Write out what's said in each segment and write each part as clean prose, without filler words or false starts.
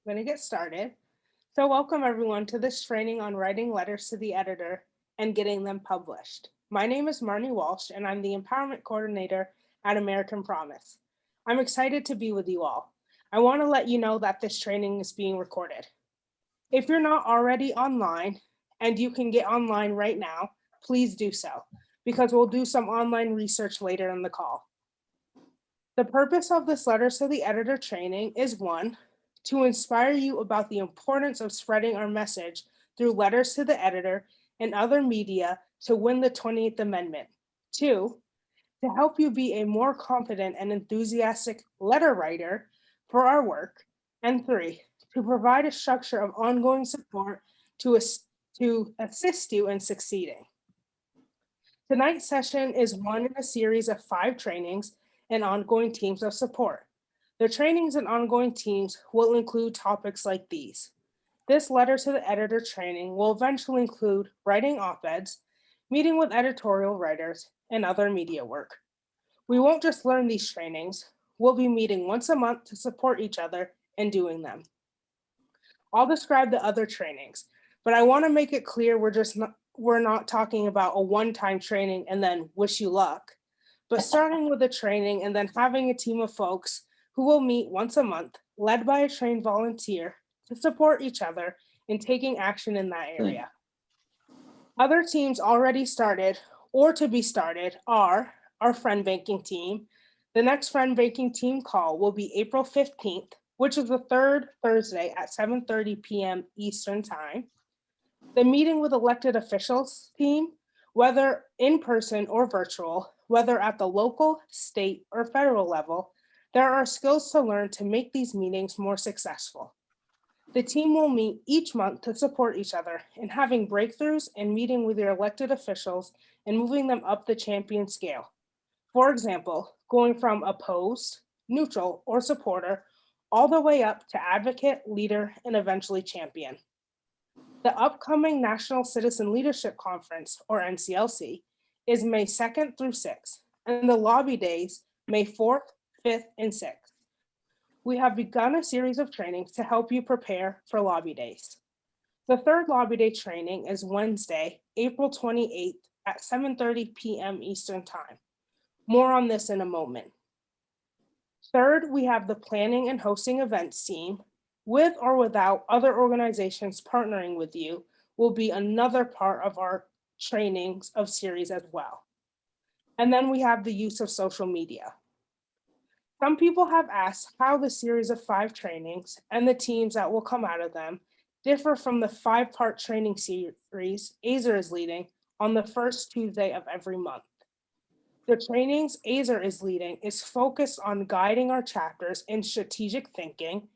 I'm going to get started. So, welcome everyone to this training on writing letters to the editor and getting them published. My name is Marnie Walsh, and I'm the Empowerment Coordinator at American Promise. I'm excited to be with you all. I want to let you know that this training is being recorded. If you're not already online and you can get online right now, please do so because we'll do some online research later in the call. The purpose of this Letters to the Editor training is one, to inspire you about the importance of spreading our message through letters to the editor and other media to win the 28th Amendment. Two, to help you be a more confident and enthusiastic letter writer for our work. And three, to provide a structure of ongoing support to assist you in succeeding. Tonight's session is one in a series of 5 trainings and ongoing teams of support. The trainings and ongoing teams will include topics like these. This letter to the editor training will eventually include writing op-eds, meeting with editorial writers, and other media work. We won't just learn these trainings, we'll be meeting once a month to support each other and doing them. I'll describe the other trainings, but I want to make it clear we're not talking about a one-time training and then wish you luck, but starting with a training and then having a team of folks who will meet once a month, led by a trained volunteer to support each other in taking action in that area. Other teams already started or to be started are our friend banking team. The next friend banking team call will be April 15th, which is the third Thursday at 7:30 p.m. Eastern Time. The meeting with elected officials team, whether in person or virtual, whether at the local, state, or federal level, there are skills to learn to make these meetings more successful. The team will meet each month to support each other in having breakthroughs and meeting with your elected officials and moving them up the champion scale. For example, going from opposed, neutral, or supporter all the way up to advocate, leader, and eventually champion. The upcoming National Citizen Leadership Conference, or NCLC, is May 2nd through 6th, and the lobby days, May 4th, 5th, and 6th. We have begun a series of trainings to help you prepare for lobby days. The third lobby day training is Wednesday, April 28th at 7:30 p.m. Eastern Time. More on this in a moment. Third, we have the planning and hosting events team. With or without other organizations partnering with you will be another part of our trainings of series as well. And then we have the use of social media. Some people have asked how the series of 5 trainings and the teams that will come out of them differ from the 5-part training series Azer is leading on the first Tuesday of every month. The trainings Azer is leading is focused on guiding our chapters in strategic thinking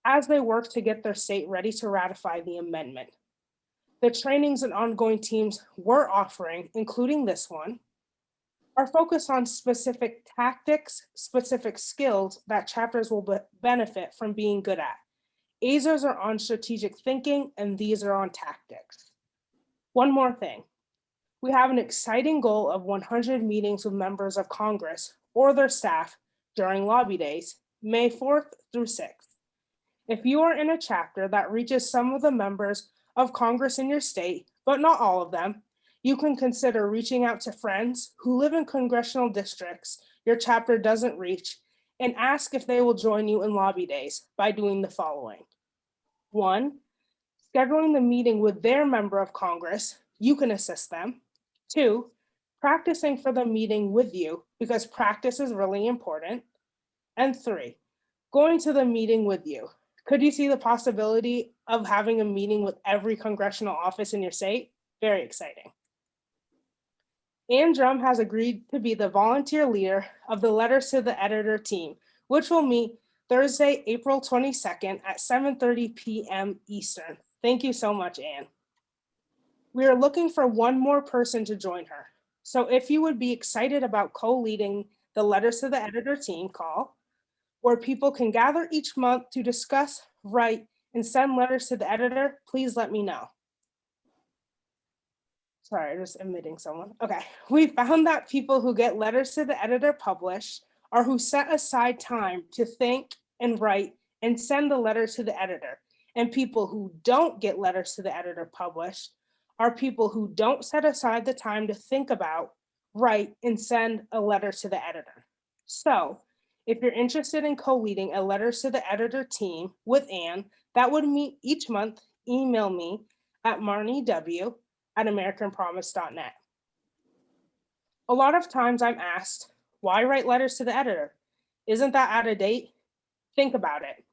as they work to get their state ready to ratify the amendment. The trainings and ongoing teams we're offering, including this one, are focused on specific tactics, specific skills that chapters will benefit from being good at. Azers are on strategic thinking, and these are on tactics. One more thing. We have an exciting goal of 100 meetings with members of Congress or their staff during lobby days, May 4th through 6th. If you are in a chapter that reaches some of the members of Congress in your state, but not all of them, you can consider reaching out to friends who live in congressional districts your chapter doesn't reach and ask if they will join you in lobby days by doing the following. 1, scheduling the meeting with their member of Congress, you can assist them. 2, practicing for the meeting with you because practice is really important. And 3, going to the meeting with you. Could you see the possibility of having a meeting with every congressional office in your state? Very exciting. Ann Drum has agreed to be the volunteer leader of the Letters to the Editor team, which will meet Thursday, April 22nd at 7:30 p.m. Eastern. Thank you so much, Ann. We are looking for one more person to join her. So if you would be excited about co-leading the Letters to the Editor team call, where people can gather each month to discuss, write, and send letters to the editor, please let me know. Sorry, I'm just admitting someone. Okay. We found that people who get letters to the editor published or who set aside time to think and write and send the letter to the editor. And people who don't get letters to the editor published are people who don't set aside the time to think about, write, and send a letter to the editor. So if you're interested in co-leading a letters to the editor team with Anne that would meet each month, email me at marniew@americanpromise.net. A lot of times I'm asked, why write letters to the editor? Isn't that out of date? Think about it.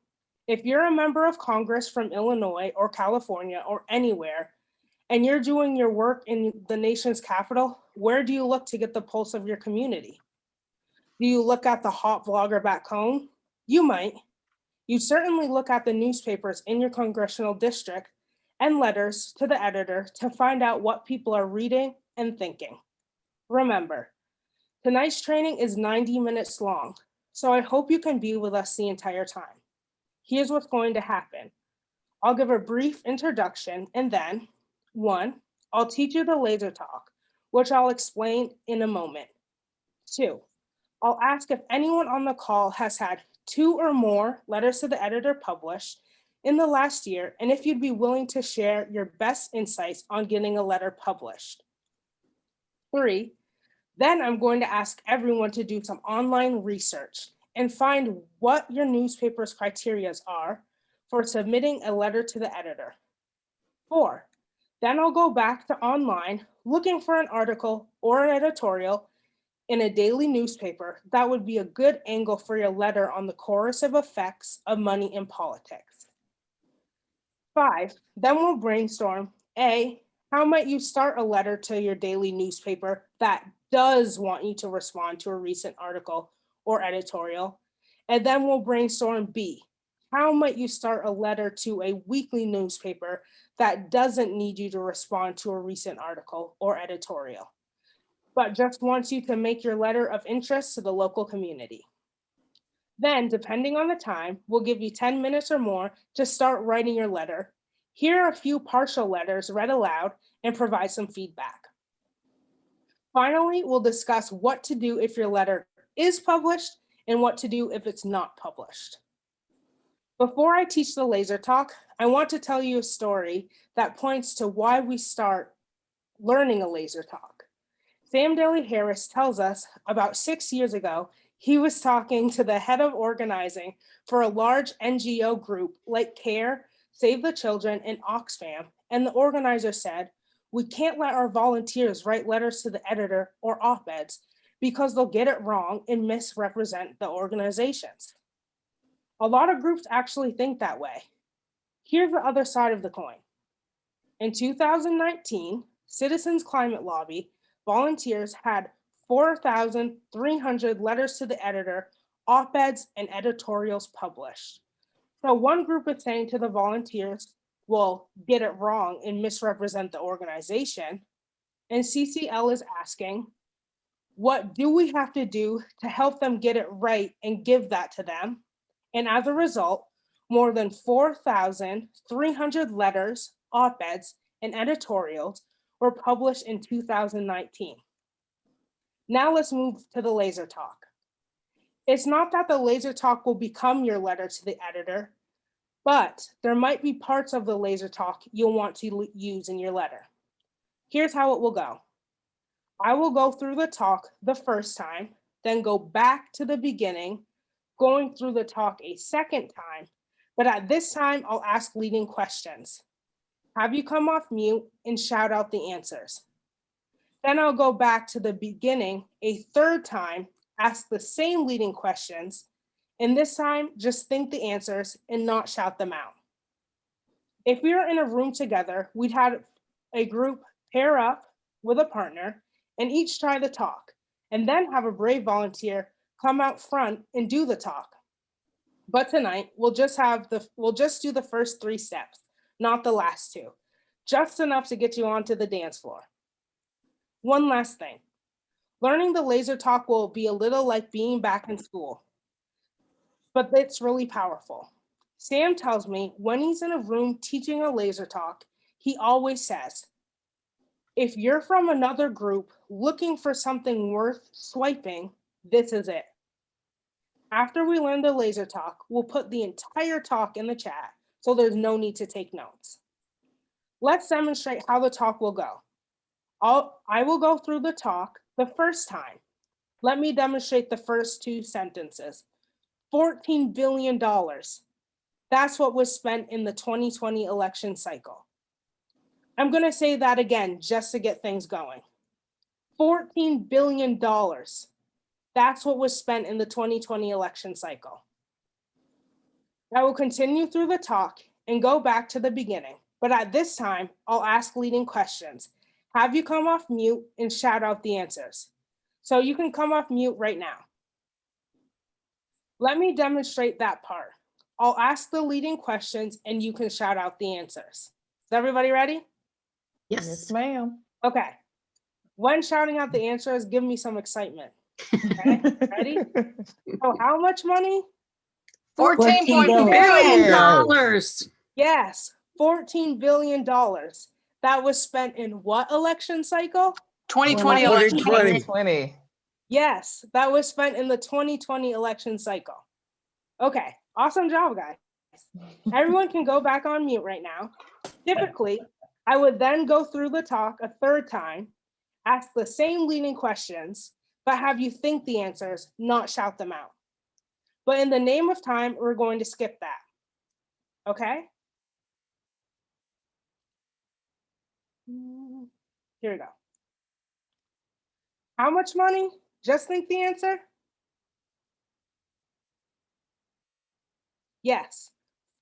If you're a member of Congress from Illinois or California or anywhere, and you're doing your work in the nation's capital, where do you look to get the pulse of your community? Do you look at the hot vlogger back home? You might. You certainly look at the newspapers in your congressional district and letters to the editor to find out what people are reading and thinking. Remember, tonight's training is 90 minutes long, so I hope you can be with us the entire time. Here's what's going to happen. I'll give a brief introduction and then, 1, I'll teach you the laser talk, which I'll explain in a moment. 2, I'll ask if anyone on the call has had 2 or more letters to the editor published in the last year, and if you'd be willing to share your best insights on getting a letter published. 3, then I'm going to ask everyone to do some online research and find what your newspaper's criteria are for submitting a letter to the editor. 4, then I'll go back to online looking for an article or an editorial in a daily newspaper that would be a good angle for your letter on the corrosive effects of money in politics. 5, then we'll brainstorm, A, how might you start a letter to your daily newspaper that does want you to respond to a recent article or editorial? And then we'll brainstorm B, how might you start a letter to a weekly newspaper that doesn't need you to respond to a recent article or editorial, but just wants you to make your letter of interest to the local community? Then, depending on the time, we'll give you 10 minutes or more to start writing your letter. Here are a few partial letters read aloud and provide some feedback. Finally, we'll discuss what to do if your letter is published and what to do if it's not published. Before I teach the laser talk, I want to tell you a story that points to why we start learning a laser talk. Sam Daly Harris tells us about 6 years ago, he was talking to the head of organizing for a large NGO group like CARE, Save the Children, and Oxfam, and the organizer said, we can't let our volunteers write letters to the editor or op-eds because they'll get it wrong and misrepresent the organizations. A lot of groups actually think that way. Here's the other side of the coin. In 2019, Citizens Climate Lobby volunteers had 4,300 letters to the editor, op-eds, and editorials published. So one group is saying to the volunteers, well, get it wrong and misrepresent the organization. And CCL is asking, what do we have to do to help them get it right and give that to them? And as a result, more than 4,300 letters, op-eds, and editorials were published in 2019. Now let's move to the laser talk. It's not that the laser talk will become your letter to the editor, but there might be parts of the laser talk you'll want to use in your letter. Here's how it will go. I will go through the talk the first time, then go back to the beginning, going through the talk a second time, but at this time, I'll ask leading questions. Have you come off mute and shout out the answers? Then I'll go back to the beginning a third time, ask the same leading questions, and this time just think the answers and not shout them out. If we were in a room together, we'd have a group pair up with a partner and each try the talk, and then have a brave volunteer come out front and do the talk. But tonight, we'll just do the first 3 steps, not the last 2, just enough to get you onto the dance floor. One last thing, learning the laser talk will be a little like being back in school, but it's really powerful. Sam tells me when he's in a room teaching a laser talk, he always says, if you're from another group looking for something worth swiping, this is it. After we learn the laser talk, we'll put the entire talk in the chat, so there's no need to take notes. Let's demonstrate how the talk will go. I will go through the talk the first time. Let me demonstrate the first 2 sentences. $14 billion. That's what was spent in the 2020 election cycle. I'm going to say that again just to get things going. $14 billion. That's what was spent in the 2020 election cycle. I will continue through the talk and go back to the beginning, but at this time, I'll ask leading questions. Have you come off mute and shout out the answers. So you can come off mute right now. Let me demonstrate that part. I'll ask the leading questions and you can shout out the answers. Is everybody ready? Yes. ma'am. Okay. When shouting out the answers, give me some excitement. Okay, ready? So how much money? $14 billion. billion. Yes, $14 billion. That was spent in what election cycle? 2020 election. 2020. Yes, that was spent in the 2020 election cycle. Okay, awesome job, guys. Everyone can go back on mute right now. Typically, I would then go through the talk a third time, ask the same leading questions, but have you think the answers, not shout them out. But in the name of time, we're going to skip that. Okay? Here we go. How much money? Just think the answer. Yes,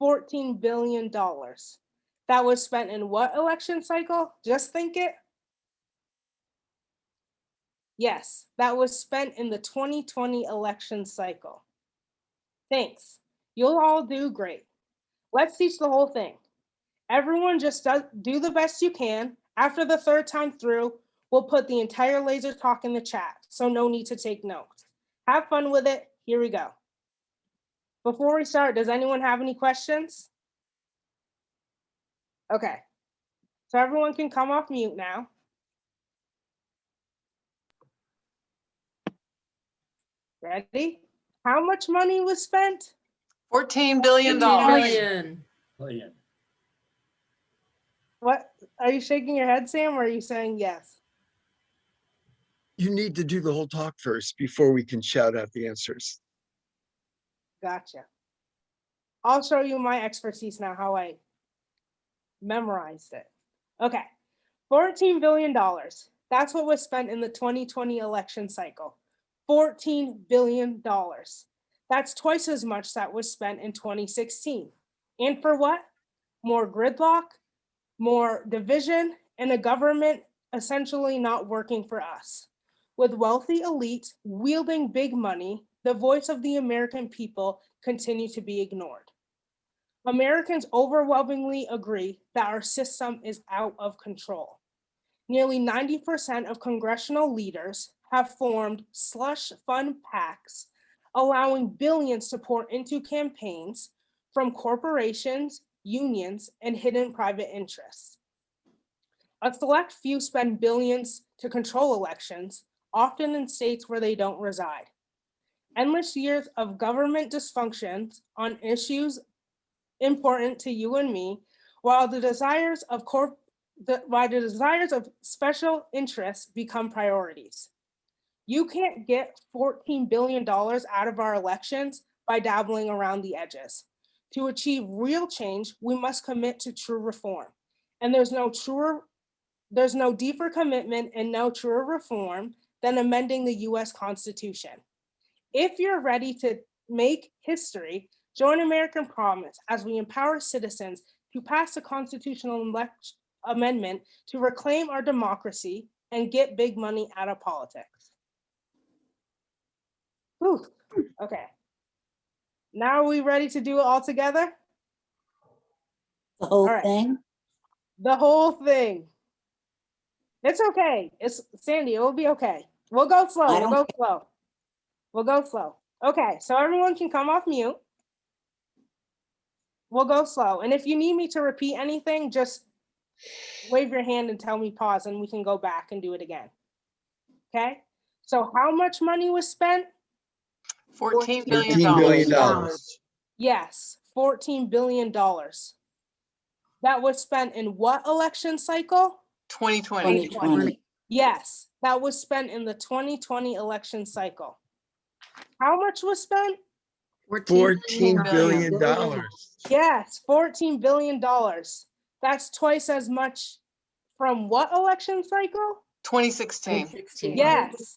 $14 billion. That was spent in what election cycle? Just think it. Yes, that was spent in the 2020 election cycle. Thanks. You'll all do great. Let's teach the whole thing. Everyone just do the best you can. After the third time through, we'll put the entire laser talk in the chat, so no need to take notes. Have fun with it. Here we go. Before we start, does anyone have any questions? Okay, so everyone can come off mute now. Ready? How much money was spent? $14 billion. Billion. What? Are you shaking your head, Sam, or are you saying yes? You need to do the whole talk first before we can shout out the answers. Gotcha. I'll show you my expertise now, how I memorized it. Okay, $14 billion. That's what was spent in the 2020 election cycle. $14 billion. That's twice as much that was spent in 2016. And for what? More gridlock, more division, and a government essentially not working for us. With wealthy elites wielding big money, the voice of the American people continue to be ignored. Americans overwhelmingly agree that our system is out of control. Nearly 90% of congressional leaders have formed slush fund PACs, allowing billions to pour into campaigns from corporations, unions, and hidden private interests. A select few spend billions to control elections, often in states where they don't reside. Endless years of government dysfunctions on issues important to you and me, while the desires of special interests become priorities. You can't get $14 billion out of our elections by dabbling around the edges. To achieve real change, we must commit to true reform. And there's no deeper commitment and no truer reform than amending the US Constitution. If you're ready to make history, join American Promise as we empower citizens to pass a constitutional amendment to reclaim our democracy and get big money out of politics. Whew. Okay. Now are we ready to do it all together? The whole All right. thing? The whole thing. It's okay. It's Sandy, it will be okay. We'll go slow. We'll go slow. We'll go slow. Okay, so everyone can come off mute. We'll go slow. And if you need me to repeat anything, just wave your hand and tell me pause and we can go back and do it again. Okay, so how much money was spent? $14 billion. $14 billion. Yes, $14 billion. That was spent in what election cycle? 2020. 2020. Yes, that was spent in the 2020 election cycle. How much was spent? $14 billion. Yes, $14 billion. That's twice as much from what election cycle? 2016. Yes,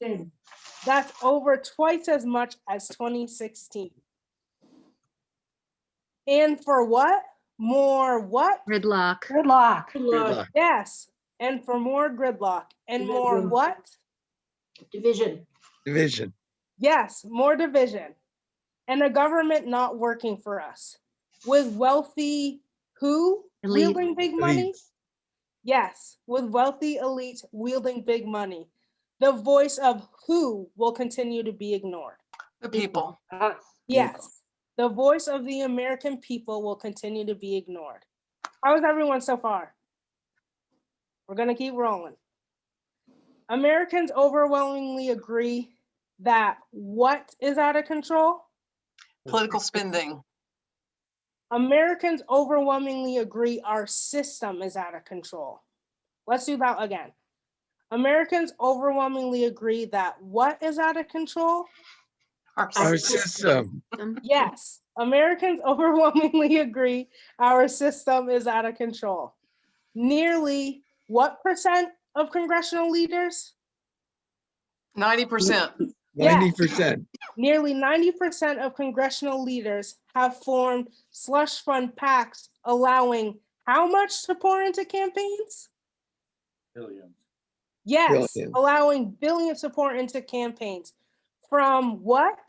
that's over twice as much as 2016. And for what? More what? Gridlock. Gridlock. Yes, and for more gridlock. And more what? Division. Division. Yes, more division. And a government not working for us. With wealthy who Elite. wielding big money? Elites. Yes, with wealthy elites wielding big money. The voice of who will continue to be ignored? The people. Yes, the voice of the American people will continue to be ignored. How is everyone so far? We're going to keep rolling. Americans overwhelmingly agree that what is out of control? Political spending. Americans overwhelmingly agree our system is out of control. Let's do that again. Americans overwhelmingly agree that what is out of control? Our system. Yes, Americans overwhelmingly agree our system is out of control. Nearly what percent of congressional leaders? 90%. 90%. Nearly 90% of congressional leaders have formed slush fund PACs allowing how much to pour into campaigns? Billions. Yes, Billions. allowing billions to pour into campaigns. From what?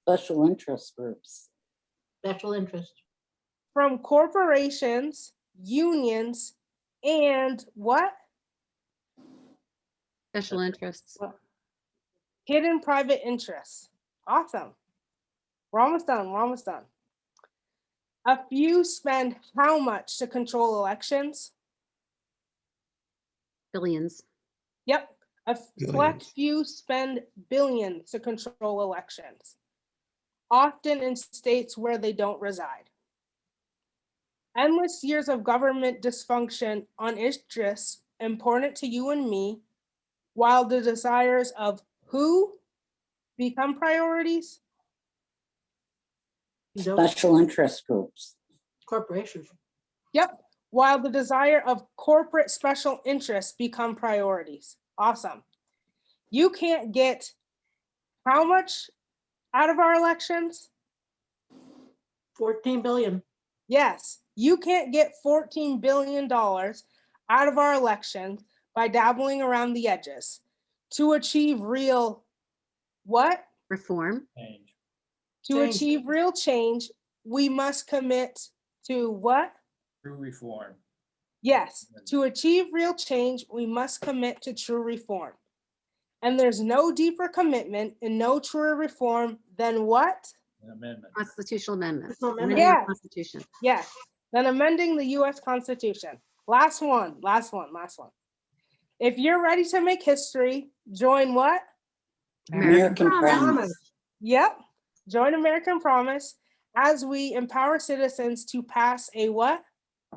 Special interest groups. Special interest. From corporations, unions, and what? Special interests. Hidden private interests. Awesome. We're almost done. We're almost done. A few spend how much to control elections? Billions. Yep. A select Billions. few spend billions to control elections, often in states where they don't reside. Endless years of government dysfunction on interests important to you and me, while the desires of who become priorities? Special interest groups. Corporations. Yep. While the desire of corporate special interests become priorities. Awesome. You can't get how much out of our elections? 14 billion. Yes, you can't get $14 billion out of our elections by dabbling around the edges. To achieve real what? Reform. To achieve real change, we must commit to what? True reform. Yes, to achieve real change, we must commit to true reform. And there's no deeper commitment and no truer reform than what? An amendment. Constitutional amendment. Amending the Yes. Constitution. Yes, than amending the US Constitution. Last one. If you're ready to make history, join what? American Promise. Yep, join American Promise as we empower citizens to pass a what?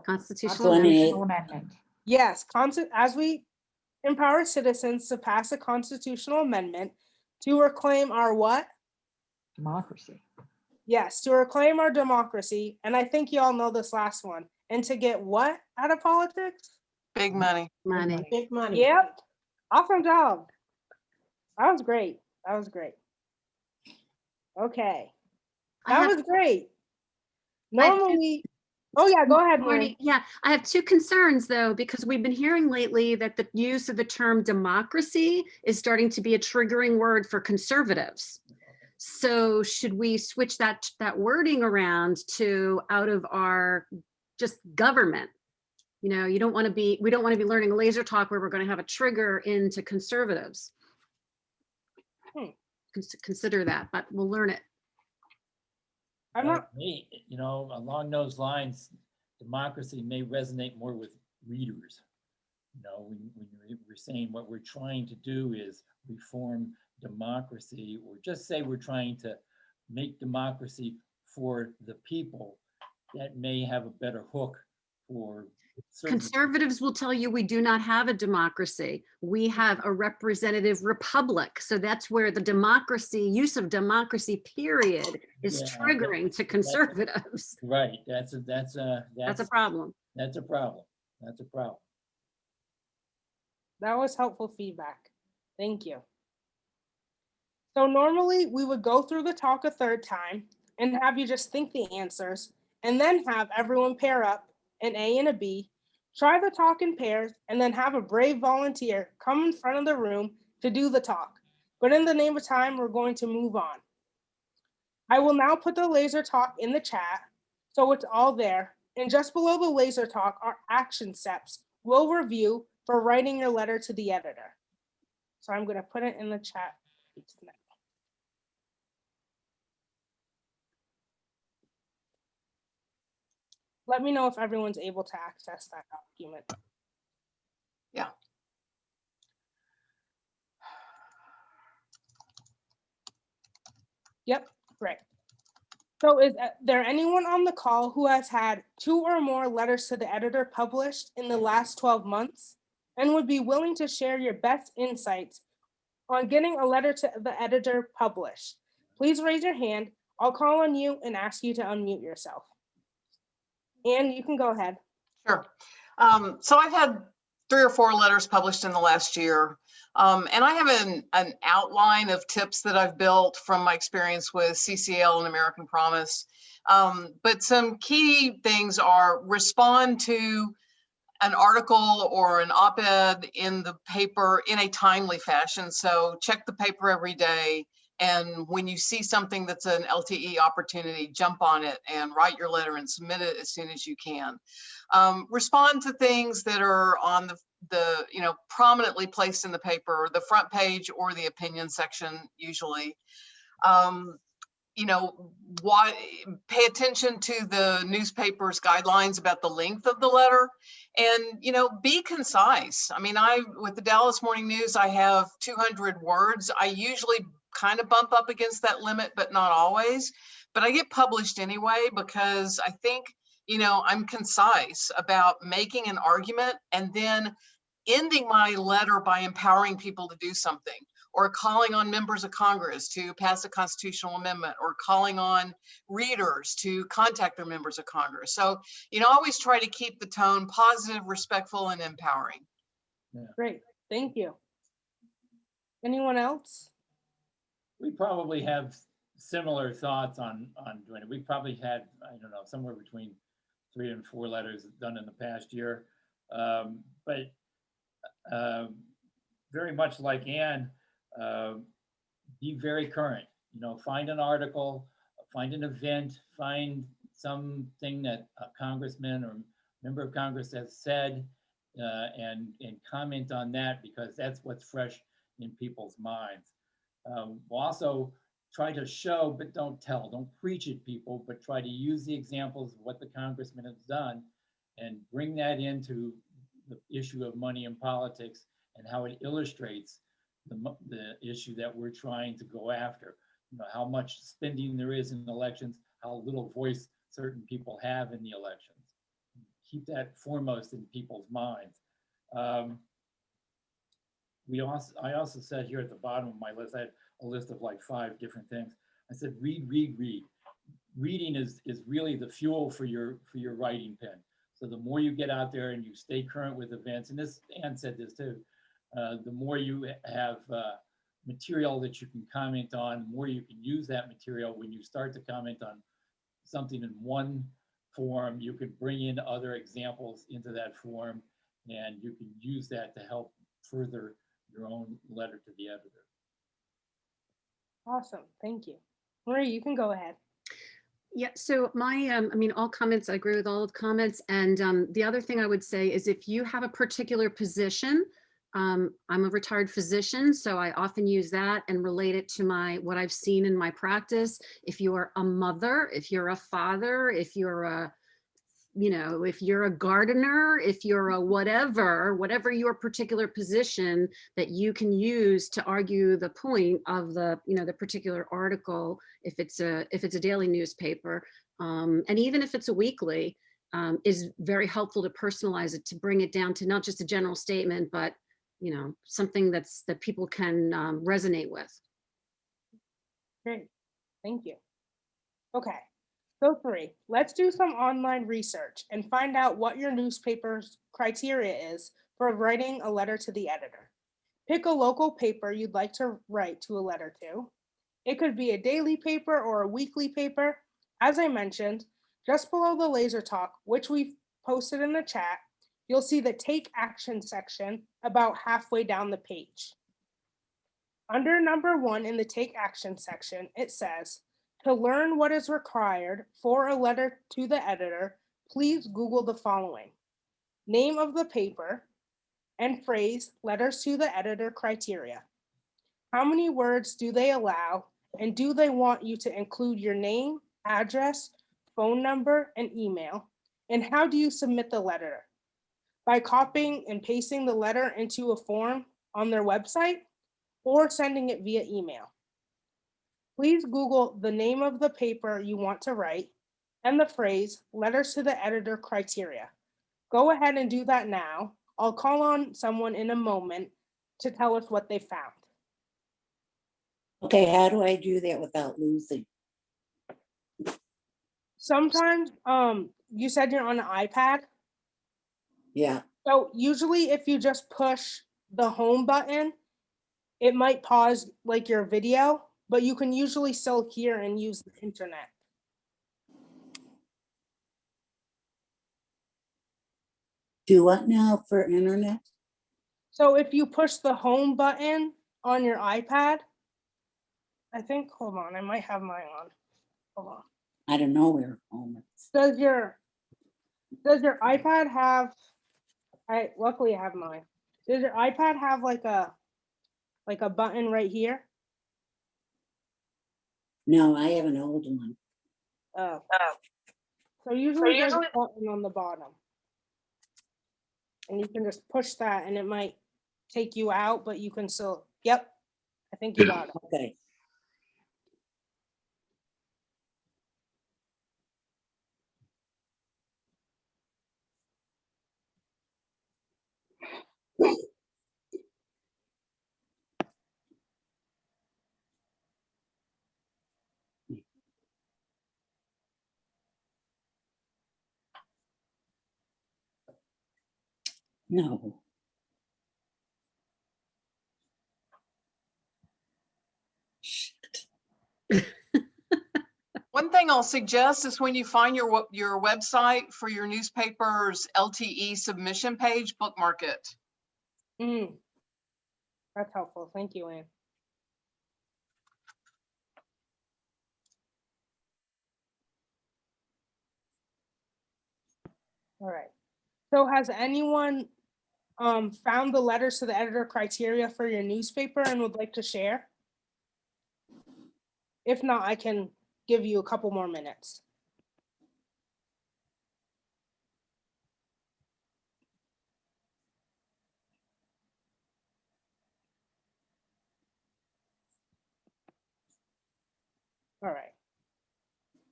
Constitutional amendment. 28. Yes, as we empower citizens to pass a constitutional amendment to reclaim our what? Democracy. Yes, to reclaim our democracy. And I think you all know this last one. And to get what out of politics? Big money. Money. Big money. Yep. Awesome job. That was great. Okay. That was great. Normally, oh yeah, go ahead, Maureen. Yeah, I have two concerns though, because we've been hearing lately that the use of the term democracy is starting to be a triggering word for conservatives. So should we switch that wording around to out of our just government? You know, we don't want to be learning laser talk where we're going to have a trigger into conservatives. Consider that, but we'll learn it. I'm not. You know, along those lines, democracy may resonate more with readers. You know, when we're saying what we're trying to do is reform democracy, or just say we're trying to make democracy for the people, that may have a better hook for certain. Conservatives will tell you we do not have a democracy. We have a representative republic. So that's where the democracy, use of democracy, period, is Yeah, triggering to conservatives. Right, that's a That's a that's problem. that's a problem. That's a problem. That was helpful feedback. Thank you. So normally we would go through the talk a third time and have you just think the answers and then have everyone pair up, an A and a B, try the talk in pairs, and then have a brave volunteer come in front of the room to do the talk. But in the name of time, we're going to move on. I will now put the laser talk in the chat so it's all there. And just below the laser talk are action steps we'll review for writing your letter to the editor. So I'm going to put it in the chat now. Let me know if everyone's able to access that document. Yeah. Yep, great. So is there anyone on the call who has had 2 or more letters to the editor published in the last 12 months and would be willing to share your best insights on getting a letter to the editor published? Please raise your hand. I'll call on you and ask you to unmute yourself. Anne, you can go ahead. Sure. So I've had 3 or 4 letters published in the last year. And I have an outline of tips that I've built from my experience with CCL and American Promise. But some key things are: respond to an article or an op-ed in the paper in a timely fashion. So check the paper every day. And when you see something that's an LTE opportunity, jump on it and write your letter and submit it as soon as you can. Respond to things that are on the prominently placed in the paper, the front page or the opinion section usually. Pay attention to the newspaper's guidelines about the length of the letter, and be concise. I mean, with the Dallas Morning News, I have 200 words. I usually kind of bump up against that limit, but not always. But I get published anyway because I think I'm concise about making an argument and then ending my letter by empowering people to do something, or calling on members of Congress to pass a constitutional amendment, or calling on readers to contact their members of Congress. So, always try to keep the tone positive, respectful, and empowering. Yeah. Great, thank you. Anyone else? We probably have similar thoughts on doing it. We probably had, I don't know, somewhere between 3 and 4 letters done in the past year. But very much like Anne, be very current. Find an article, find an event, find something that a congressman or member of Congress has said, and comment on that, because that's what's fresh in people's minds. Also, try to show, but don't tell. Don't preach at people, but try to use the examples of what the congressman has done and bring that into the issue of money in politics and how it illustrates the issue that we're trying to go after. How much spending there is in elections, how little voice certain people have in the elections. Keep that foremost in people's minds. I also said here at the bottom of my list, I had a list of like 5 different things. I said, read, read, read. Reading is really the fuel for your writing pen. So the more you get out there and you stay current with events, and Anne said this too, the more you have material that you can comment on, the more you can use that material. When you start to comment on something in one form, you can bring in other examples into that form, and you can use that to help further your own letter to the editor. Awesome, thank you. Marie, you can go ahead. Yeah, so my, all comments, I agree with all of the comments. And the other thing I would say is, if you have a particular position, I'm a retired physician, so I often use that and relate it to what I've seen in my practice. If you are a mother, if you're a father, if you're a if you're a gardener, if you're a whatever your particular position that you can use to argue the point of the particular article, if it's a daily newspaper, and even if it's a weekly, is very helpful to personalize it, to bring it down to not just a general statement, but something that people can resonate with. Great, thank you. Okay, so 3, let's do some online research and find out what your newspaper's criteria is for writing a letter to the editor. Pick a local paper you'd like to write to a letter to. It could be a daily paper or a weekly paper. As I mentioned, just below the laser talk, which we've posted in the chat, you'll see the Take Action section about halfway down the page. Under number 1 in the Take Action section, it says, to learn what is required for a letter to the editor, please Google the following: name of the paper and phrase letters to the editor criteria. How many words do they allow, and do they want you to include your name, address, phone number, and email? And how do you submit the letter? By copying and pasting the letter into a form on their website, or sending it via email. Please Google the name of the paper you want to write and the phrase letters to the editor criteria. Go ahead and do that now. I'll call on someone in a moment to tell us what they found. Okay, how do I do that without losing? Sometimes, you said you're on an iPad. Yeah, So usually if you just push the home button, it might pause like your video, but you can usually still hear and use the internet. do what now for internet? So if you push the home button on your iPad, I think, hold on, I might have mine on. Hold on. I don't know where home is. Does your iPad have, luckily I have mine. Does your iPad have like a button right here? No, I have an old one. Oh. So usually there's a button on the bottom. And you can just push that and it might take you out, but you can still, yep, I think you got it. Okay. No. Shit. One thing I'll suggest is when you find your website for your newspaper's LTE submission page, bookmark it. That's helpful. Thank you, Anne. All right. So has anyone found the letters to the editor criteria for your newspaper and would like to share? If not, I can give you a couple more minutes. All right.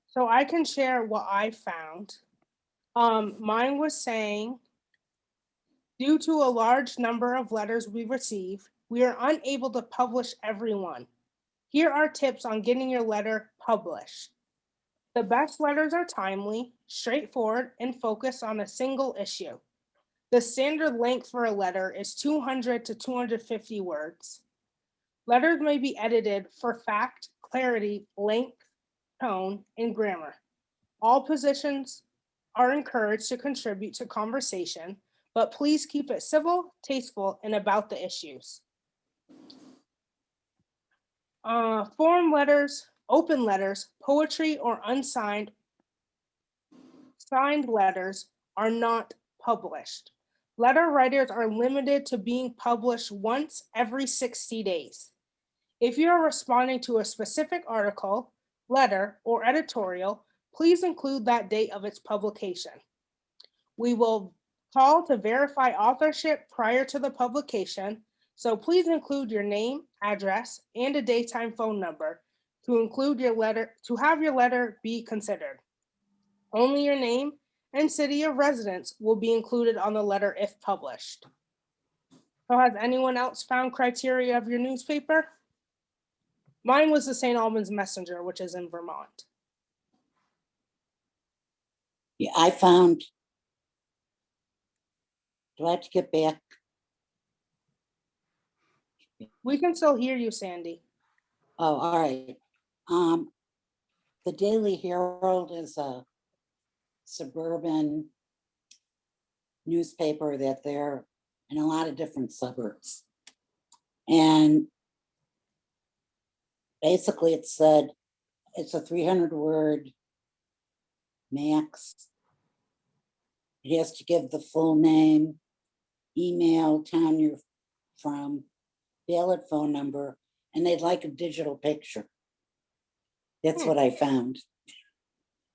So I can share what I found. Mine was saying, due to a large number of letters we receive, we are unable to publish everyone. Here are tips on getting your letter published. The best letters are timely, straightforward, and focus on a single issue. The standard length for a letter is 200 to 250 words. Letters may be edited for fact, clarity, length, tone, and grammar. All positions are encouraged to contribute to conversation, but please keep it civil, tasteful, and about the issues. Form letters, open letters, poetry, or unsigned signed letters are not published. Letter writers are limited to being published once every 60 days. If you are responding to a specific article, letter, or editorial, please include that date of its publication. We will call to verify authorship prior to the publication, so please include your name, address, and a daytime phone number to have your letter be considered. Only your name and city of residence will be included on the letter if published. So has anyone else found criteria of your newspaper? Mine was the St. Albans Messenger, which is in Vermont. Yeah, I found. Do I have to get back? We can still hear you, Sandy. Oh, all right. The Daily Herald is a suburban newspaper that they're in a lot of different suburbs. And basically it said it's a 300-word max. It has to give the full name, email, town you're from, valid phone number, and they'd like a digital picture. That's what I found.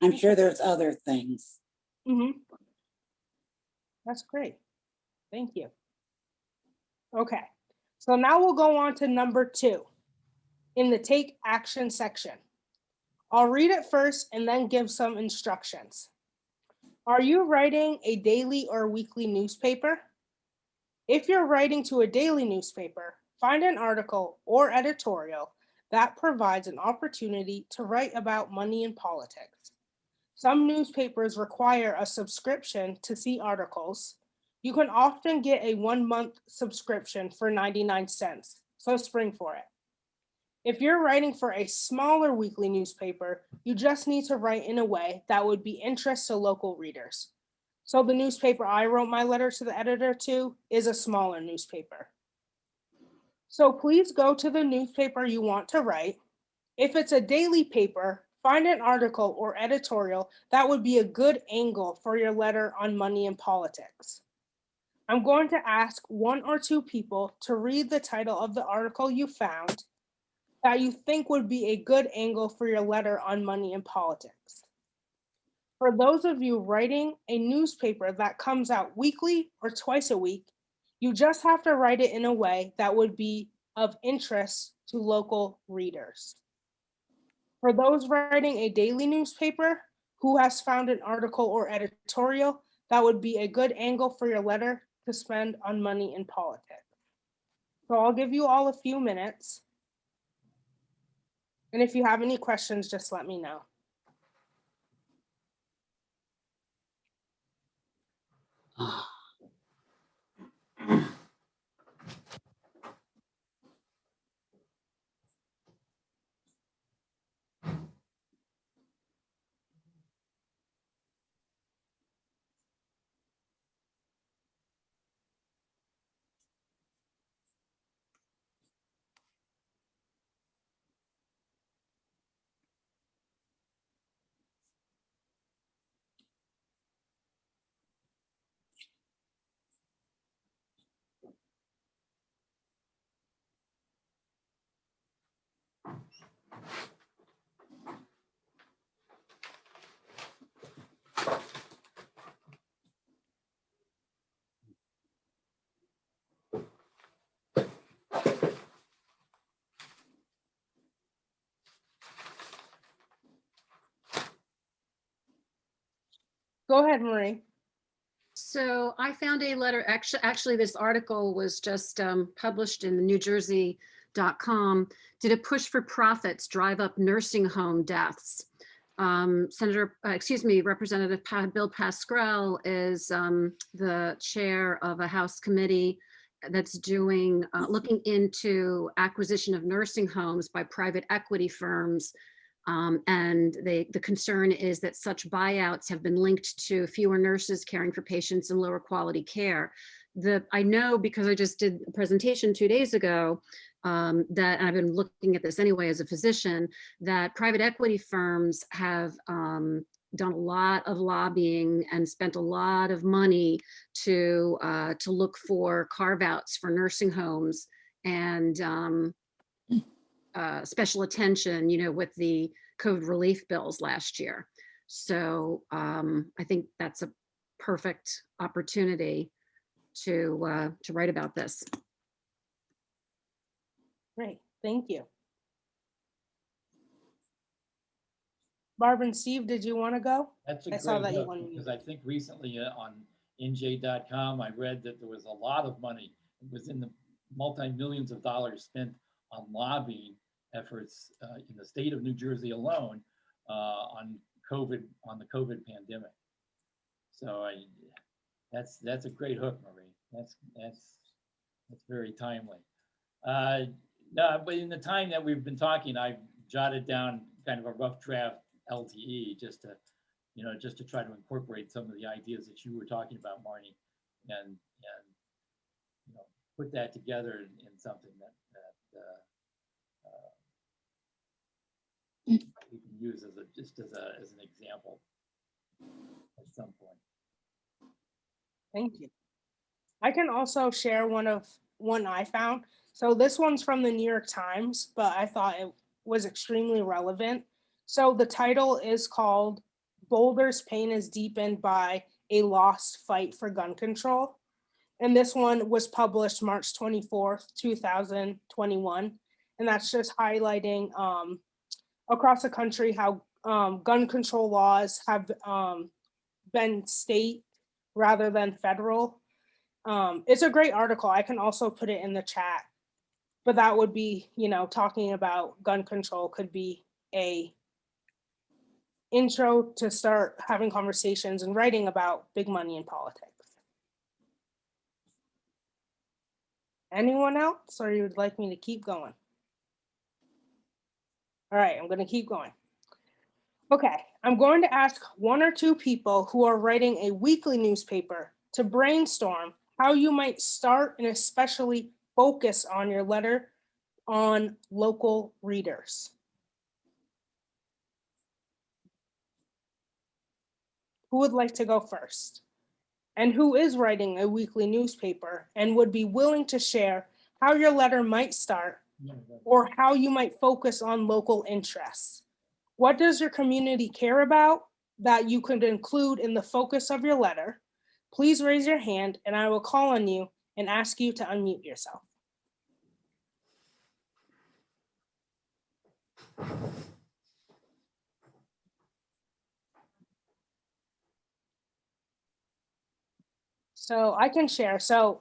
I'm sure there's other things. That's great. Thank you. Okay, so now we'll go on to number 2 in the take action section. I'll read it first and then give some instructions. Are you writing a daily or weekly newspaper? If you're writing to a daily newspaper, find an article or editorial that provides an opportunity to write about money and politics. Some newspapers require a subscription to see articles. You can often get a 1-month subscription for 99 cents, so spring for it. If you're writing for a smaller weekly newspaper, you just need to write in a way that would be interest to local readers. So the newspaper I wrote my letter to the editor to is a smaller newspaper. So please go to the newspaper you want to write. If it's a daily paper, find an article or editorial that would be a good angle for your letter on money and politics. I'm going to ask 1 or 2 people to read the title of the article you found that you think would be a good angle for your letter on money and politics. For those of you writing a newspaper that comes out weekly or twice a week, you just have to write it in a way that would be of interest to local readers. For those writing a daily newspaper who has found an article or editorial that would be a good angle for your letter to spend on money and politics. So I'll give you all a few minutes. And if you have any questions, just let me know. Go ahead, Marie. So I found a letter, actually this article was just published in the NewJersey.com. Did a push for profits drive up nursing home deaths? Representative Bill Pascrell is the chair of a House committee that's doing, looking into acquisition of nursing homes by private equity firms. And the concern is that such buyouts have been linked to fewer nurses caring for patients and lower quality care. I know because I just did a presentation 2 days ago that I've been looking at this anyway as a physician, that private equity firms have done a lot of lobbying and spent a lot of money to look for carve-outs for nursing homes and special attention, with the COVID relief bills last year. So I think that's perfect opportunity to write about this. Great, thank you. Barb and Steve, did you want to go? That's a I saw great that you hook, wanted me because to. I think recently on NJ.com, I read that there was a lot of money. It was in the multi-millions of dollars spent on lobbying efforts in the state of New Jersey alone on the COVID pandemic. So that's a great hook, Marie. That's very timely. No, but in the time that we've been talking, I've jotted down kind of a rough draft LTE just to try to incorporate some of the ideas that you were talking about, Marnie, and put that together in something that we can use as an example at some point. Thank you. I can also share one I found. So this one's from the New York Times, but I thought it was extremely relevant. So the title is called "Boulders Pain is Deepened by a Lost Fight for Gun Control." And this one was published March 24th, 2021. And that's just highlighting across the country how gun control laws have been state rather than federal. It's a great article. I can also put it in the chat, but that would be, talking about gun control could be a intro to start having conversations and writing about big money in politics. Anyone else, or you would like me to keep going? All right, I'm going to keep going. Okay, I'm going to ask one or two people who are writing a weekly newspaper to brainstorm how you might start and especially focus on your letter on local readers. Who would like to go first? And who is writing a weekly newspaper and would be willing to share how your letter might start or how you might focus on local interests? What does your community care about that you could include in the focus of your letter? Please raise your hand and I will call on you and ask you to unmute yourself. So I can share. So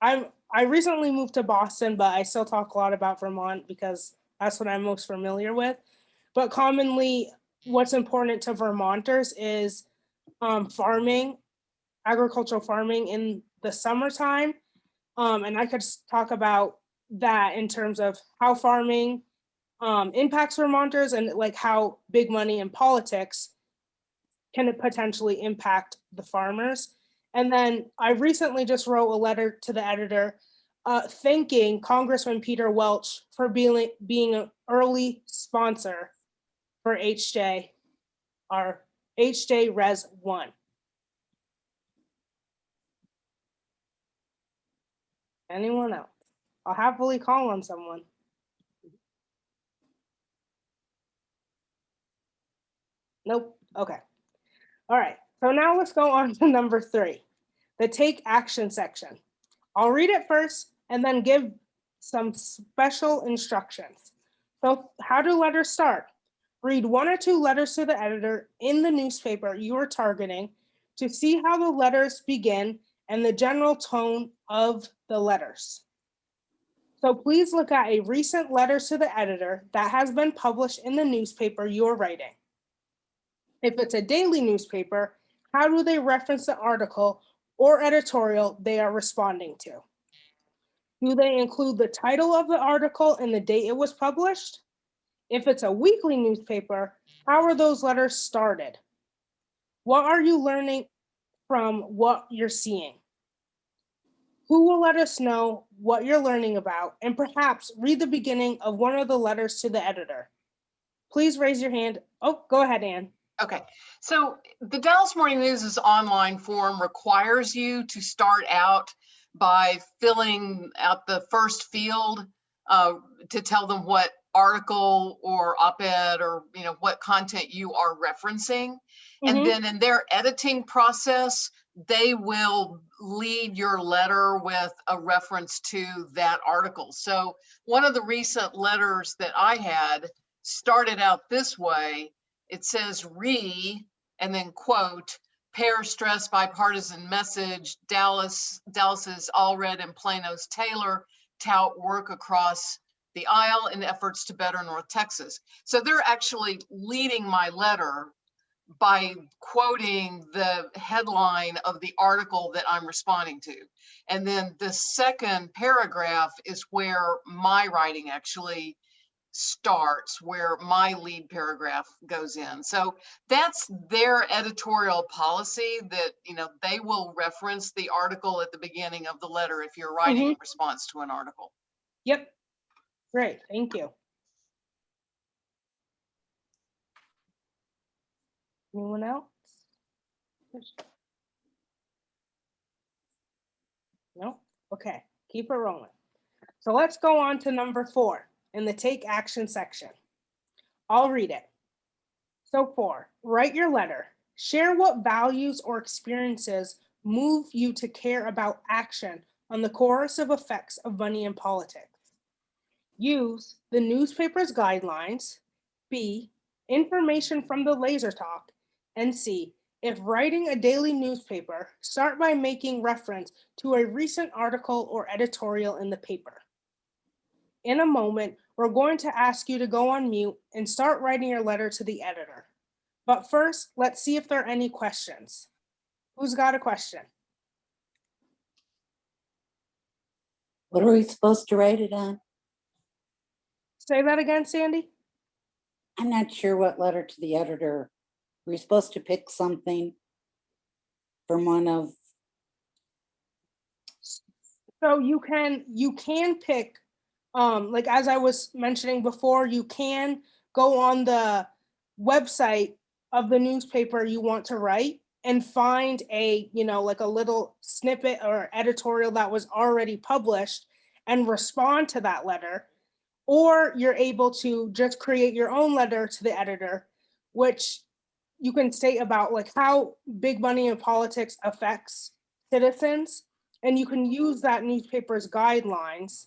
I recently moved to Boston, but I still talk a lot about Vermont because that's what I'm most familiar with. But commonly, what's important to Vermonters is farming, agricultural farming in the summertime. And I could talk about that in terms of how farming impacts Vermonters and like how big money in politics can it potentially impact the farmers. And then I recently just wrote a letter to the editor thanking Congressman Peter Welch for being an early sponsor for HJ, our HJ Res 1. Anyone else? I'll happily call on someone. Nope. Okay. All right. So now let's go on to number 3, the take action section. I'll read it first and then give some special instructions. So how do letters start? Read 1 or 2 letters to the editor in the newspaper you are targeting to see how the letters begin and the general tone of the letters. So please look at a recent letter to the editor that has been published in the newspaper you are writing. If it's a daily newspaper, how do they reference the article or editorial they are responding to? Do they include the title of the article and the date it was published? If it's a weekly newspaper, how are those letters started? What are you learning from what you're seeing? Who will let us know what you're learning about and perhaps read the beginning of one of the letters to the editor? Please raise your hand. Oh, go ahead, Ann. Okay, so the Dallas Morning News' online form requires you to start out by filling out the first field to tell them what article or op-ed or, you know, what content you are referencing. And Mhm. then in their editing process, they will lead your letter with a reference to that article. So one of the recent letters that I had started out this way. It says and then quote, pair stress bipartisan message, Dallas's Allred and Plano's Taylor tout work across the aisle in efforts to better North Texas. So they're actually leading my letter by quoting the headline of the article that I'm responding to. And then the second paragraph is where my writing actually starts, where my lead paragraph goes in. So that's their editorial policy, that, you know, they will reference the article at the beginning of the letter if you're writing in response to an article. Yep. Great. Thank you. Anyone else? No? Okay. Keep it rolling. So let's go on to number 4 in the take action section. I'll read it. So 4, write your letter. Share what values or experiences move you to care about action on the coercive effects of money in politics. Use the newspaper's guidelines. B, information from the Laser Talk. And C, if writing a daily newspaper, start by making reference to a recent article or editorial in the paper. In a moment, we're going to ask you to go on mute and start writing your letter to the editor. But first, let's see if there are any questions. Who's got a question? What are we supposed to write it on? Say that again, Sandy. I'm not sure what letter to the editor. We're supposed to pick something from one of, So you can pick, like as I was mentioning before, you can go on the website of the newspaper you want to write and find a, like a little snippet or editorial that was already published and respond to that letter. Or you're able to just create your own letter to the editor, which you can state about like how big money in politics affects citizens. And you can use that newspaper's guidelines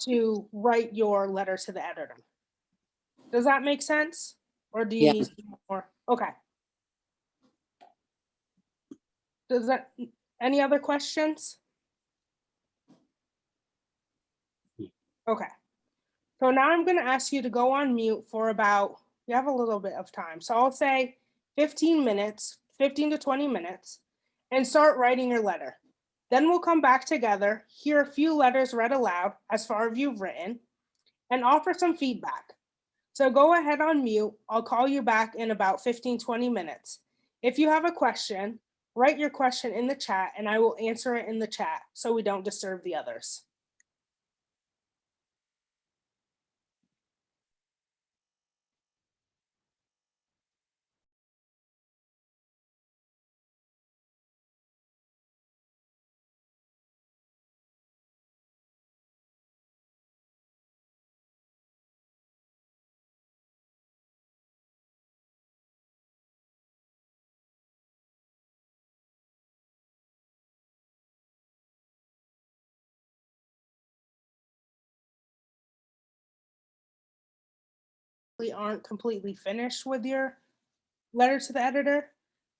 to write your letter to the editor. Does that make sense? Or do you Yeah. need more? Okay. Does that, any other questions? Okay. So now I'm going to ask you to go on mute for about, you have a little bit of time. So I'll say 15 minutes, 15 to 20 minutes, and start writing your letter. Then we'll come back together, hear a few letters read aloud as far as you've written, and offer some feedback. So go ahead on mute. I'll call you back in about 15, 20 minutes. If you have a question, write your question in the chat and I will answer it in the chat so we don't disturb the others. We aren't completely finished with your letter to the editor,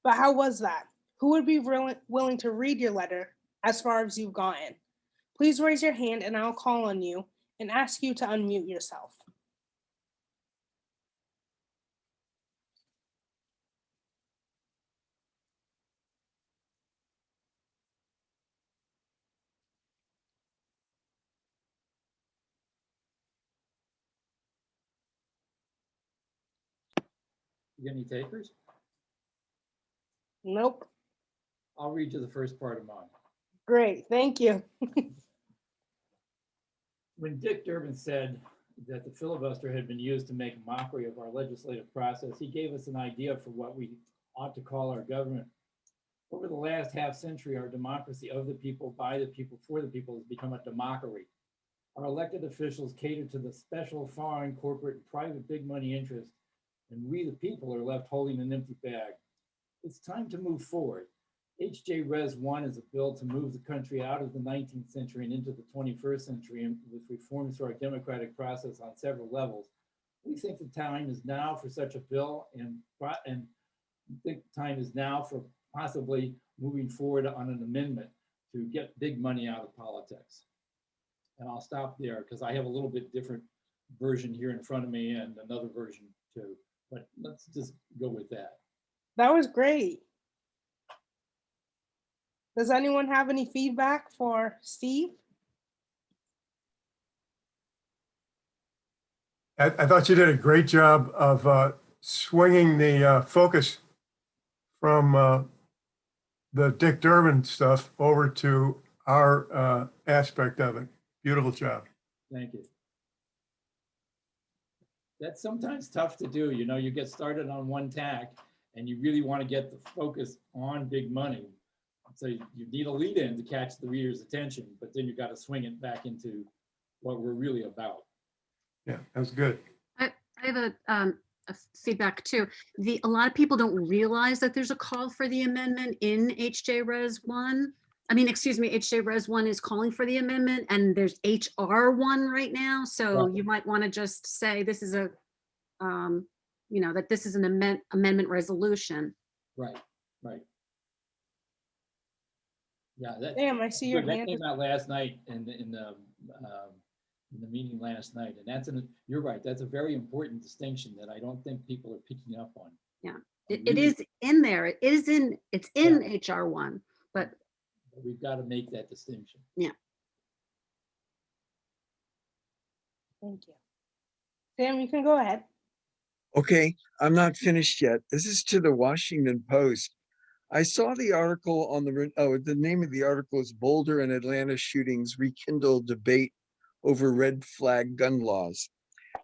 but how was that? Who would be willing to read your letter as far as you've gotten? Please raise your hand and I'll call on you and ask you to unmute yourself. You got any takers? Nope. I'll read you the first part of mine. Great, thank you. When Dick Durbin said that the filibuster had been used to make a mockery of our legislative process, he gave us an idea for what we ought to call our government. Over the last half century, our democracy of the people, by the people, for the people has become a demockery. Our elected officials cater to the special foreign, corporate, and private big money interests, and we, the people, are left holding an empty bag. It's time to move forward. HJ Res 1 is a bill to move the country out of the 19th century and into the 21st century, and with reforms to our democratic process on several levels. We think the time is now for such a bill, and think time is now for possibly moving forward on an amendment to get big money out of politics. And I'll stop there because I have a little bit different version here in front of me and another version too. But let's just go with that. That was great. Does anyone have any feedback for Steve? I thought you did a great job of swinging the focus from the Dick Durbin stuff over to our aspect of it. Beautiful job. Thank you. That's sometimes tough to do. You know, you get started on one tack and you really want to get the focus on big money. So you need a lead in to catch the reader's attention, but then you got to swing it back into what we're really about. Yeah, that was good. I have a feedback too. A lot of people don't realize that there's a call for the amendment in HJ Res 1. I mean, excuse me, HJ Res 1 is calling for the amendment, and there's HR 1 right now. So Right. you might want to just say this is a, you know, that this is an amendment resolution. Right, right. Yeah, that, Damn, I see your that hand. came out last night in the meeting last night, and that's you're right. That's a very important distinction that I don't think people are picking up on. Yeah, I it really- is in there. It's in HR 1, but We've got to make that distinction. Thank you. Sam, you can go ahead. Okay, I'm not finished yet. This is to the Washington Post. I saw the article on the name of the article is Boulder and Atlanta shootings rekindle debate over red flag gun laws.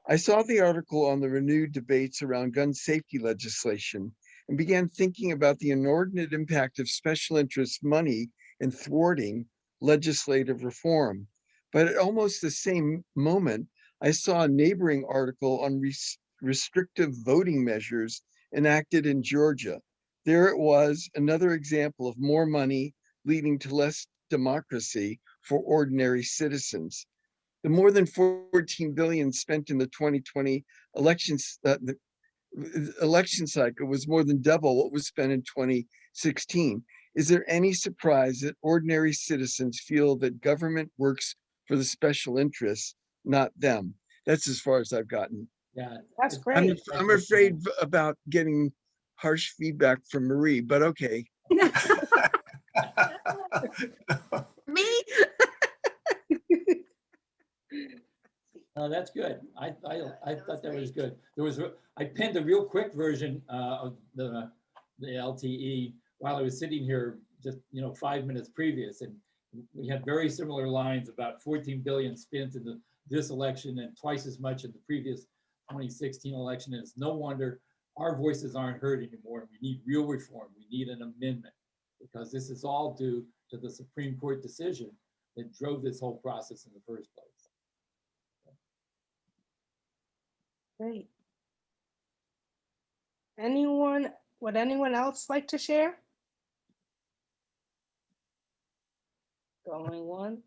I saw the article on the renewed debates around gun safety legislation and began thinking about the inordinate impact of special interest money in thwarting legislative reform. But at almost the same moment, I saw a neighboring article on restrictive voting measures enacted in Georgia. There it was, another example of more money leading to less democracy for ordinary citizens. The more than 14 billion spent in the 2020 elections, the election cycle was more than double what was spent in 2016. Is there any surprise that ordinary citizens feel that government works for the special interests, not them? That's as far as I've gotten. Yeah, That's it's- great. I'm afraid about getting harsh feedback from Marie, but okay. me, No, that's good. I thought that was good. I pinned a real quick version of the LTE while I was sitting here just 5 minutes previous, and we had very similar lines about 14 billion spent in this election and twice as much in the previous 2016 election. And it's no wonder our voices aren't heard anymore. We need real reform. We need an amendment because this is all due to the Supreme Court decision that drove this whole process in the first place. Great. Would anyone else like to share? Going one.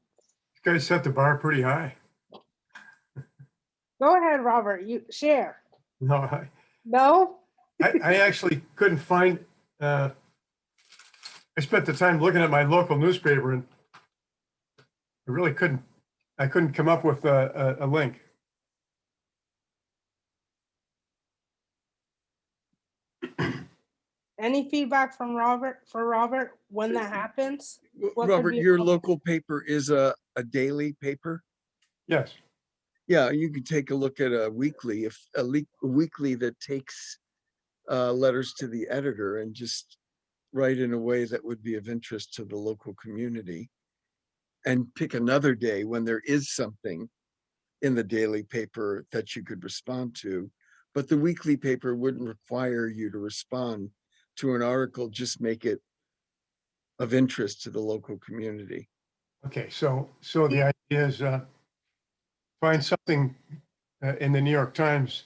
You guys set the bar pretty high. Go ahead, Robert. You share. No, No? I actually couldn't find, I spent the time looking at my local newspaper and I really couldn't come up with a link. Any feedback from Robert when that happens? What could Robert, be your helpful? local paper is a daily paper? Yes. Yeah, you could take a look at a weekly, if a weekly that takes letters to the editor and just write in a way that would be of interest to the local community. And pick another day when there is something in the daily paper that you could respond to. But the weekly paper wouldn't require you to respond to an article, just make it of interest to the local community. Okay, so the idea is find something in the New York Times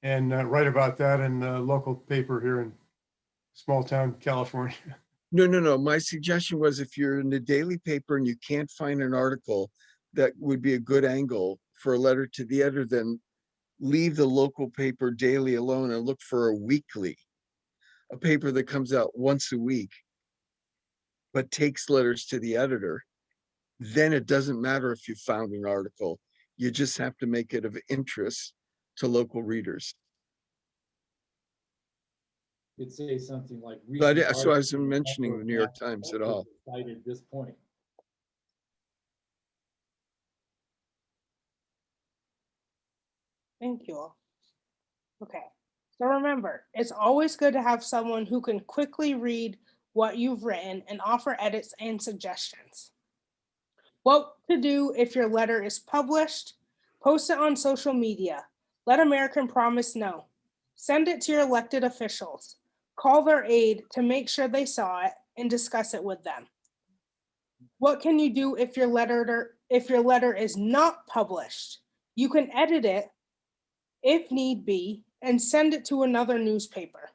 and write about that in the local paper here in small town California. No. My suggestion was if you're in the daily paper and you can't find an article that would be a good angle for a letter to the editor, then leave the local paper daily alone and look for a weekly, a paper that comes out once a week, but takes letters to the editor. Then it doesn't matter if you found an article. You just have to make it of interest to local readers. Could say something like. But recent so I wasn't articles mentioning number the of New York national Times at authors all. Cited at this point. Thank you all. Okay, so remember, it's always good to have someone who can quickly read what you've written and offer edits and suggestions. What to do if your letter is published? Post it on social media. Let American Promise know. Send it to your elected officials. Call their aide to make sure they saw it and discuss it with them. What can you do if your letter is not published? You can edit it if need be and send it to another newspaper.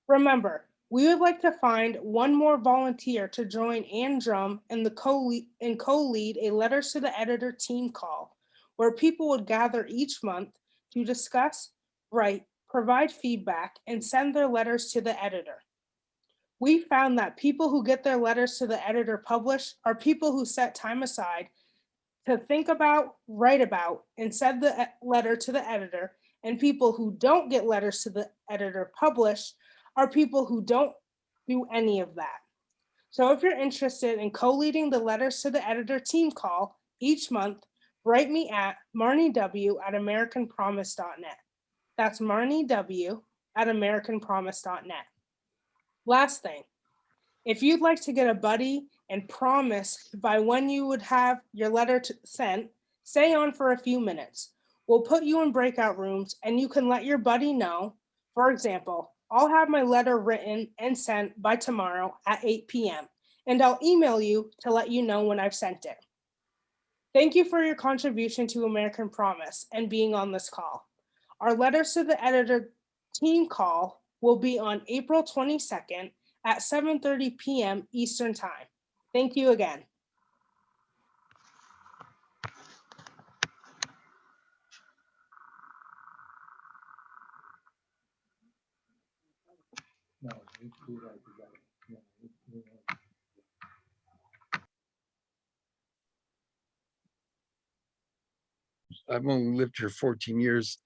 Remember, we would like to find one more volunteer to join Ann Drum and co-lead a Letters to the Editor team call, where people would gather each month to discuss, write, provide feedback, and send their letters to the editor. We found that people who get their letters to the editor published are people who set time aside to think about, write about, and send the letter to the editor, and people who don't get letters to the editor published are people who don't do any of that. So if you're interested in co-leading the Letters to the Editor team call each month, write me at marniew@americanpromise.net. That's marniew@americanpromise.net. Last thing, if you'd like to get a buddy and promise by when you would have your letter sent, stay on for a few minutes. We'll put you in breakout rooms and you can let your buddy know. For example, I'll have my letter written and sent by tomorrow at 8 p.m. and I'll email you to let you know when I've sent it. Thank you for your contribution to American Promise and being on this call. Our Letters to the Editor team call will be on April 22nd at 7:30 p.m. Eastern Time. Thank you again. No, we like that. Yeah, we like- I've only lived here 14 years.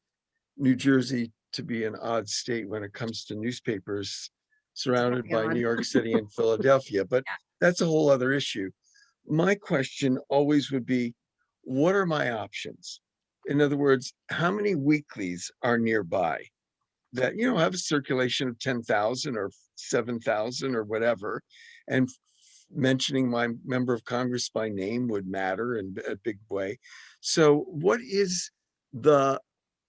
New Jersey to be an odd state when it comes to newspapers, surrounded by odd. New York City and Philadelphia, but that's a whole other issue. My question always would be, what are my options? In other words, how many weeklies are nearby that, have a circulation of 10,000 or 7,000 or whatever? And mentioning my member of Congress by name would matter in a big way. So what is the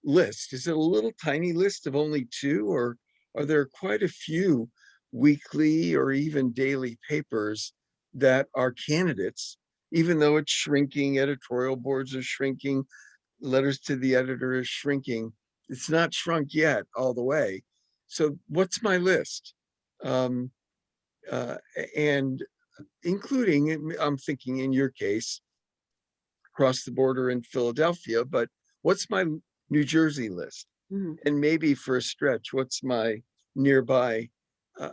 list? Is it a little tiny list of only 2, or are there quite a few weekly or even daily papers that are candidates, even though it's shrinking, editorial boards are shrinking, letters to the editor is shrinking. It's not shrunk yet all the way. So what's my list? And including, I'm thinking in your case, across the border in Philadelphia, but what's my New Jersey list? Mhm. And maybe for a stretch, what's my nearby?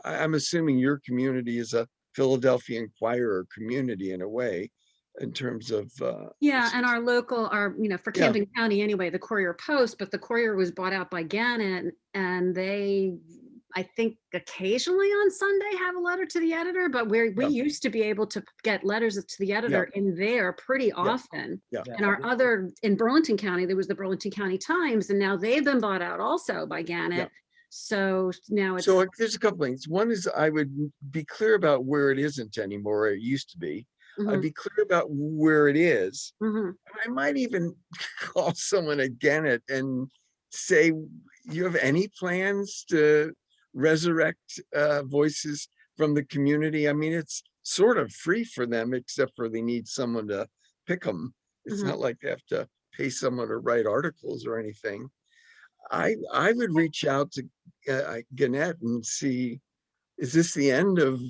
I'm assuming your community is a Philadelphia Inquirer community in a way, in terms of. Yeah, and our local, for Yeah. Camden County anyway, the Courier Post, but the Courier was bought out by Gannett, and they, I think occasionally on Sunday have a letter to the editor, but we Yeah. used to be able to get letters to the editor in there pretty often. Yeah. And our other, in Burlington County, there was the Burlington County Times, and now they've been bought out also by Gannett. So now it's. So there's a couple things. One is I would be clear about where it isn't anymore. It used to be. I'd be clear about where it is. Mhm. I might even call someone at Gannett and say, you have any plans to resurrect voices from the community? I mean, it's sort of free for them, except for they need someone to pick them. It's Mhm. not like they have to pay someone to write articles or anything. I would reach out to Gannett and see, is this the end of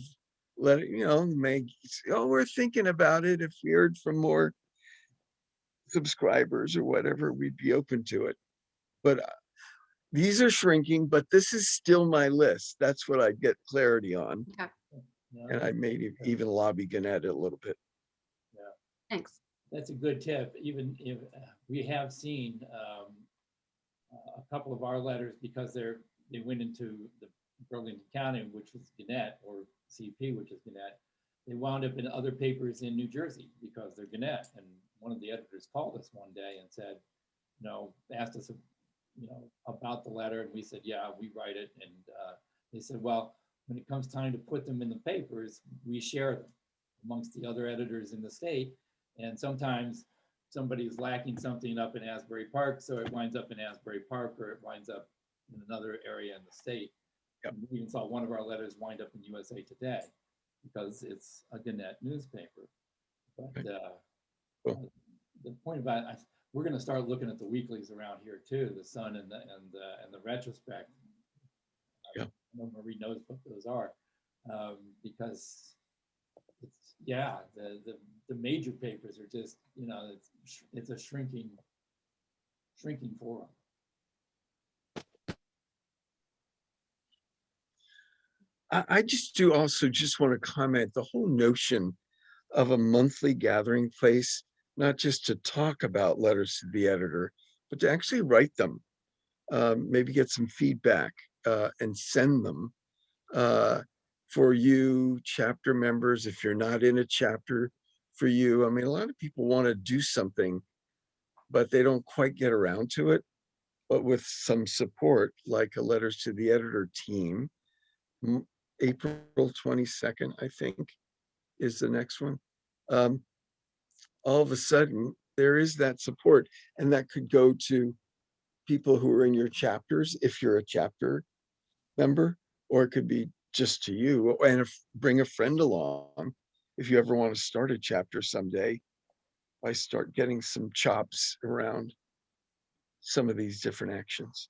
Meg, oh, we're thinking about it. If we heard from more subscribers or whatever, we'd be open to it. But these are shrinking, but this is still my list. That's what I get clarity on. Okay, Yeah, And I may even lobby Gannett a little bit. thanks. that's a good tip. Even if we have seen a couple of our letters, because they went into the Burlington County, which was Gannett, or CP, which is Gannett. They wound up in other papers in New Jersey because they're Gannett. And one of the editors called us one day and said, asked us, about the letter, and we said, yeah, we write it. And they said, well, when it comes time to put them in the papers, we share them amongst the other editors in the state. And sometimes somebody's lacking something up in Asbury Park, so it winds up in Asbury Park, or it winds up in another area in the state. Yep. We even saw one of our letters wind up in USA Today because it's a Gannett newspaper. But Cool. the point about it, we're going to start looking at the weeklies around here too, the Sun and the Retrospect. Yeah. I know Marie knows what those are, because the major papers are just, it's a shrinking forum. I just want to comment, the whole notion of a monthly gathering place, not just to talk about letters to the editor, but to actually write them, maybe get some feedback and send them for you chapter members. If you're not in a chapter, for you, I mean, a lot of people want to do something, but they don't quite get around to it. But with some support, like a letters to the editor team, April 22nd, I think, is the next one. All of a sudden, there is that support, and that could go to people who are in your chapters, if you're a chapter member, or it could be just to you, and bring a friend along if you ever want to start a chapter someday. I start getting some chops around some of these different actions.